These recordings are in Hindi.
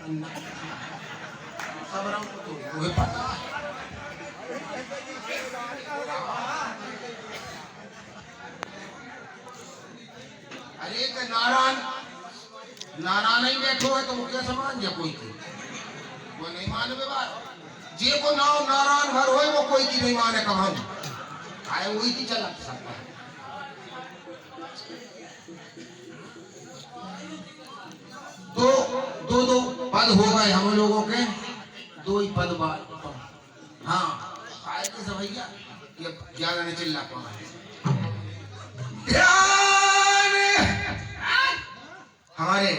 सब रंग तो तुम्हें पता है। अरे के नारायण नारायण ही बैठो है तो मुझे समान या कोई नहीं माने बात जे को नाम नारायण घर होए वो कोई की नहीं माने कम आए वही की चला सकता है। तो दो पद हो गए हम लोगों के, दो ही पद बाद। हाँ आए की सब भैया ये ज्यादा नहीं चिल्ला पाए। ध्यान हमारे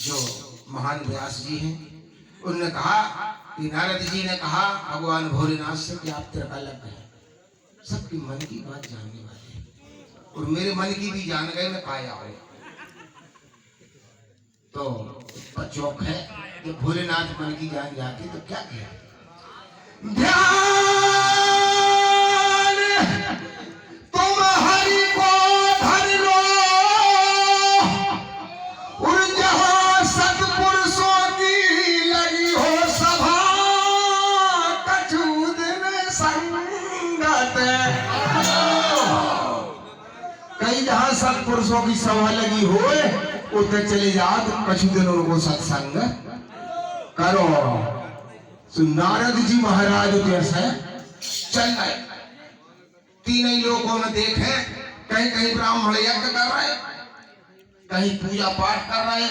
जो महान व्यास जी हैं उन्होंने कहा कि नारद जी ने कहा भगवान भोलेनाथ से कि आप त्रिकालज्ञ हैं, सबकी मन की बात जानने वाले हैं और मेरे मन की भी जान गए मैं पाया हो। तो चौक है कि भोलेनाथ मन की जान जाती तो क्या किया। ध्यान तुम हरि को धर लो और जहां सत्पुरुषों की लगी हो सभा कछु दिन संगत। कहीं जहां सत्पुरुषों की सभा लगी हो उतने चले जाओ तो कछु दिन उनको सत्संग करो। तो नारद जी महाराज जैसे चल गए, तीन ही लोगों ने देखे कहीं कहीं ब्राह्मण यज्ञ कर रहे, कहीं पूजा पाठ कर रहे,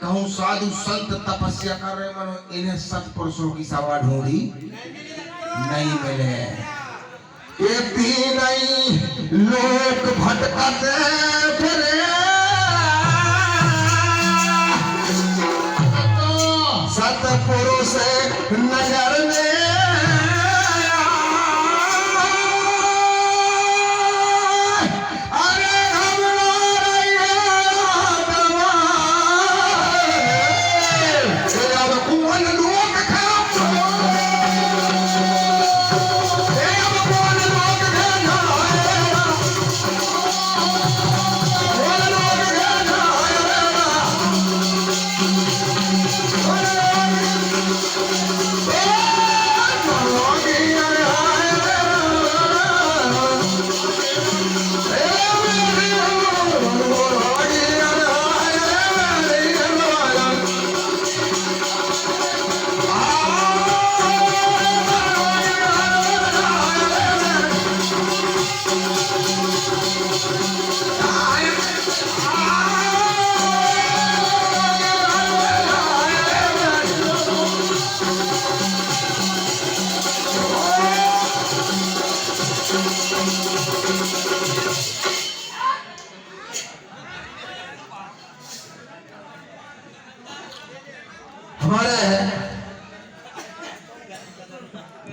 कहूं साधु संत तपस्या कर रहे, मनो इन्हें सत्पुरुषों की सभा ढूंढी नहीं मिले। ये तीन ही लोग भटकते फिरे सत्पुरुष नजर में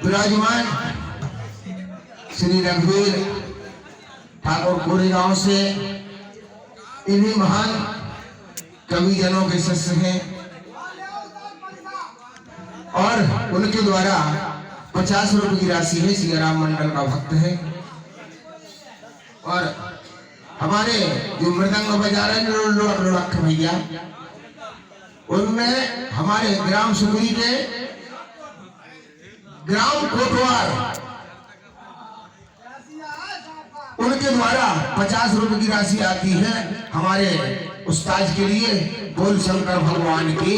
विराजमान श्री रघुवीर ठाकुर कोरेगांव से इन्हीं महान कविजनों के शिष्य हैं और उनके द्वारा 50 रुपए की राशि है। सियाराम मंडल का भक्त है और हमारे जो मृदंग बजा रहे हैं भैया, उनमें हमारे ग्राम सुखरी के ग्राम कोटवार उनके द्वारा 50 रुपए की राशि आती है हमारे उस्ताद के लिए बोल शंकर भगवान की,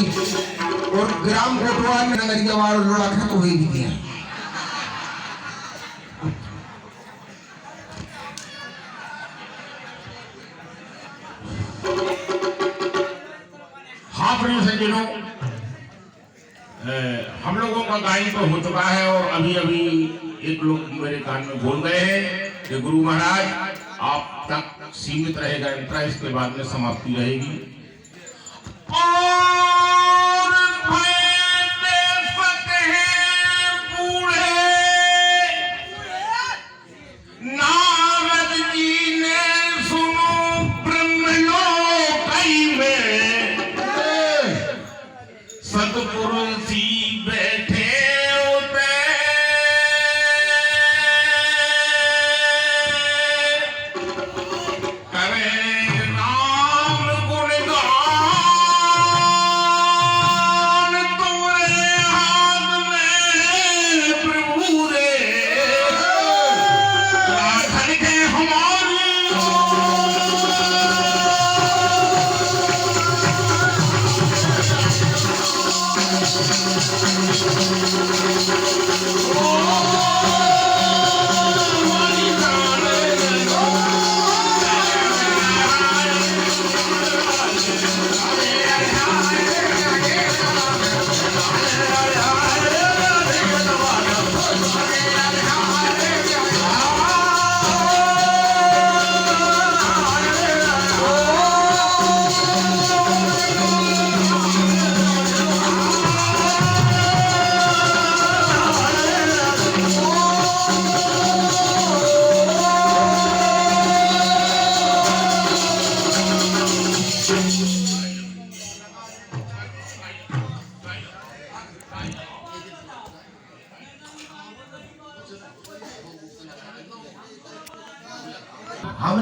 और ग्राम कोटवार ने नगरिया वालों लोड़ा खा तो वही भी दिया। हाँ प्रिय सज्जनों, हम लोगों का गायन तो हो चुका है और अभी अभी एक लोग मेरे कान में बोल गए हैं कि गुरु महाराज आप तक सीमित रहेगा इंट्रा, इसके बाद में समाप्ति रहेगी। राम गुण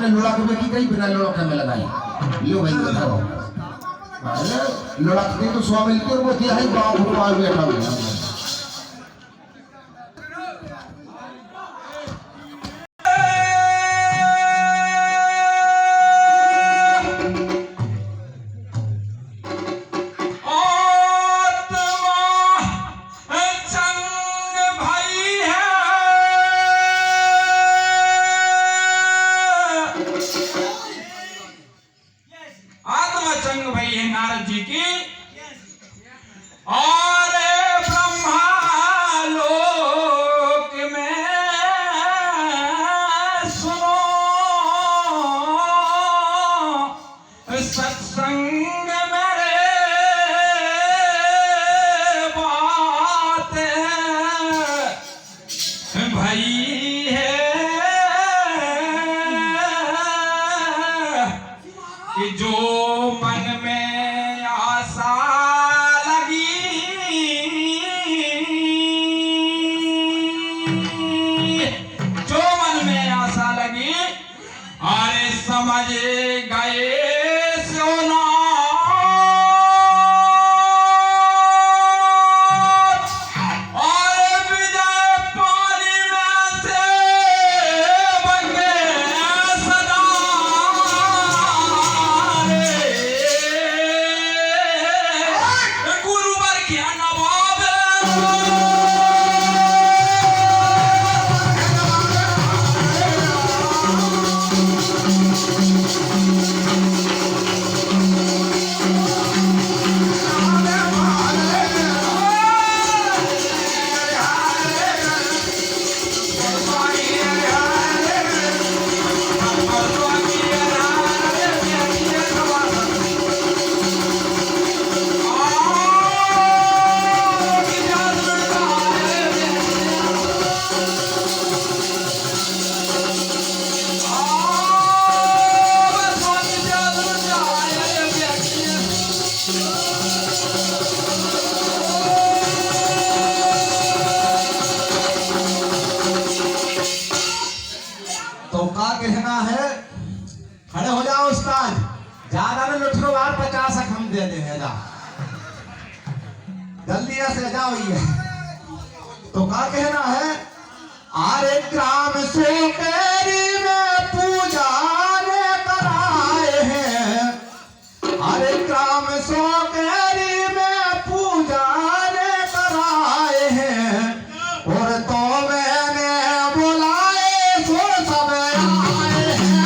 ने लुढ़क में की कहीं बिना लुढ़क में लगाई लो भाई धरो अरे लुढ़कती तो सौ मिलती और वो दिया है गाँव भगवान बैठा हुआ आत्मचंग भई है नारद जी की और ब्रह्मा लोक में सुनो सत्संग मेरे बात भई है कि जो मन में आशा लगी जो मन में आशा लगी अरे समझ गए सोना और विजय पानी में से बंगे सदा गुरुवर क्या नवाब तो का कहना है खड़े हो जाओ उस्ताद ज्यादा में लुटरो बार 50 हम दे देंगे जा जल्दी से जाओ ये तो का कहना है आरे ग्राम से केरी में पूजा ने कराए हैं अरे ग्राम से केरी में पूजा ने कराए हैं और तो मैंने बुलाए सो सब आए हैं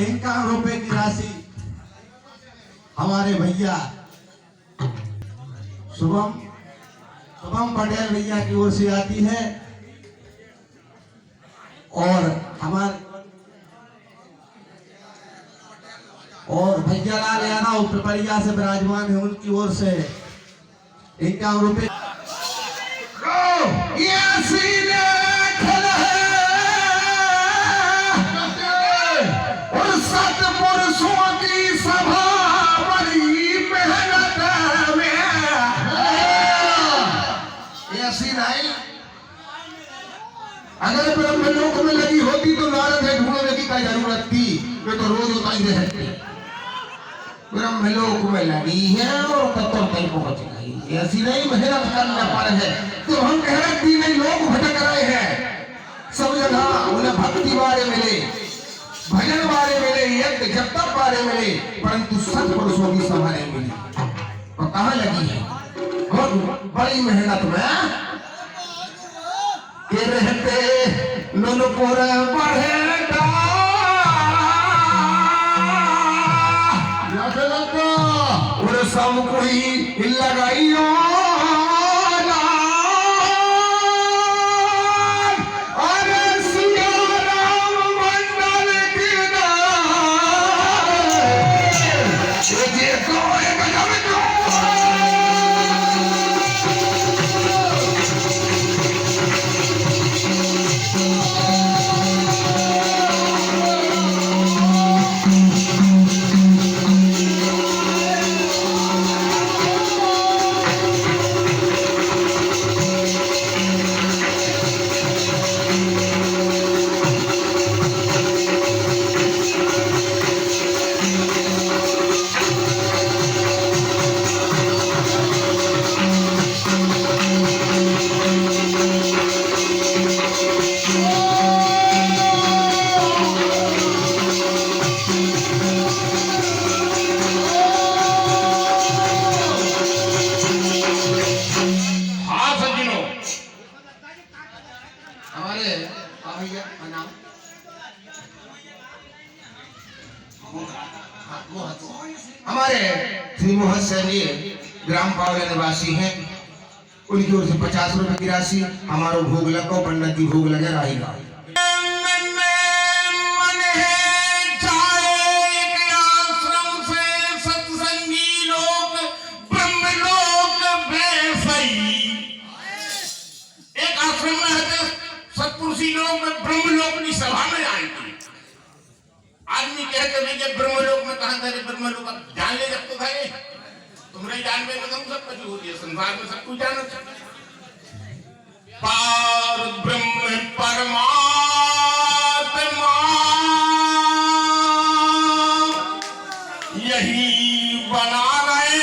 ₹51 की राशि हमारे भैया शुभम पटेल भैया की ओर से आती है और भैया लाल यादव पिपरिया से विराजमान है, उनकी ओर से ₹51 ये सीने खल है और सतपुरुषों की सभा बड़ी मेहनत में ऐसी नहीं। अगर ब्रह्मलोक में लगी होती तो नारद है ढूंढने की क्या जरूरत थी, वे तो रोज उताई रहते। ब्रह्मलोक में लगी है और तत्व तक पहुंच गई, ऐसी नहीं मेहनत करने पर है। तो हम कह रहे कि नहीं, लोग भटक रहे हैं सब जगह, उन्हें भक्ति बारे मिले, भजन बारे मिले, यज्ञ जप तप बारे मिले, परंतु सत्पुरुषों की सभा नहीं मिली। और कहाँ लगी है? बहुत बड़ी मेहनत में के रहते नुनपुर बढ़ेगा और सब कोई लगाइयो अरे सिया राम मंडल की जे कोई गजब को हमारे श्री मोहन सैनी ग्राम पावला निवासी हैं, उनकी ओर से ₹50 की राशि हमारो भोग लगो, पंडित जी भोग लगे रहेगा। सत्पुरुषी लोग ब्रह्मलोक की सभा में आएंगे। आदमी कहते हैं कि ब्रह्मलोक में कहां गए, ब्रह्मलोक अब जान ले जब तो गए, तुम नहीं जान में तुम सब कुछ हो गया, संसार में सब कुछ जाना चाहिए। पार ब्रह्म परमात्मा यही बना रहे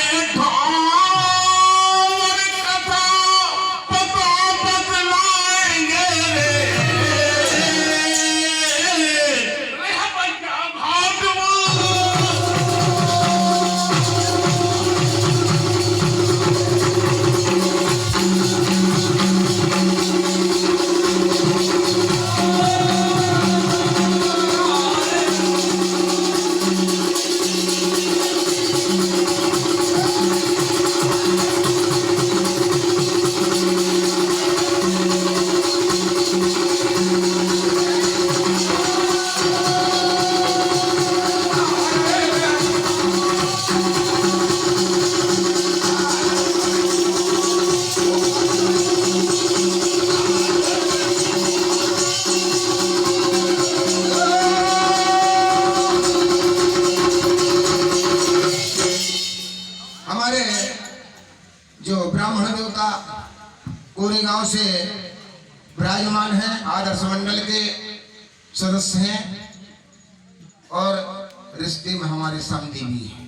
कोरेगांव से विराजमान हैं, आदर्श मंडल के सदस्य हैं और रिश्ते में हमारे समधी भी हैं।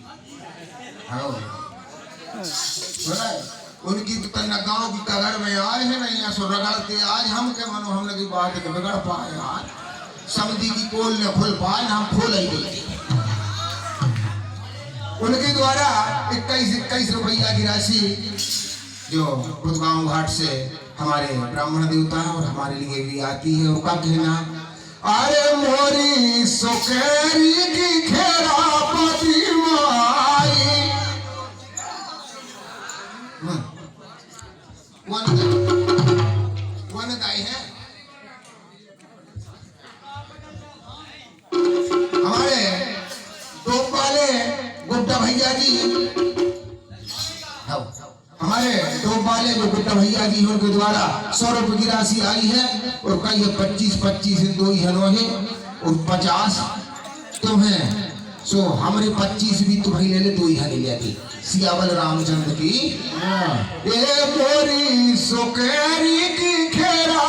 उनकी गांव की कगर में आए हैं, नहीं ऐसो रगड़ते आज हम के मनो हम लगी बात के बिगड़ पाए यार, समधी की कोल न खुल पाए, हम खोल ही देते। उनके द्वारा 21 रुपया की राशि जो गुड़गांव घाट से हमारे ब्राह्मण देवता है और हमारे लिए भी आती है, उनका कहना अरे मोरी सुकेरी की खेरा पति माई। कौन गाय है? हमारे दो वाले गुड्डा भैया जी, हमारे दो वाले जो गुड्डा भैया जी उनके द्वारा 100 रुपए की राशि आई है और कई 25-25 दो ही हनोहे और 50 तुम्हें। सो हमारे 25 भी तो भाई ले ले, दो ही हनी लेती सियावल रामचंद्र की। ये मोरी सुकेरी की खेरा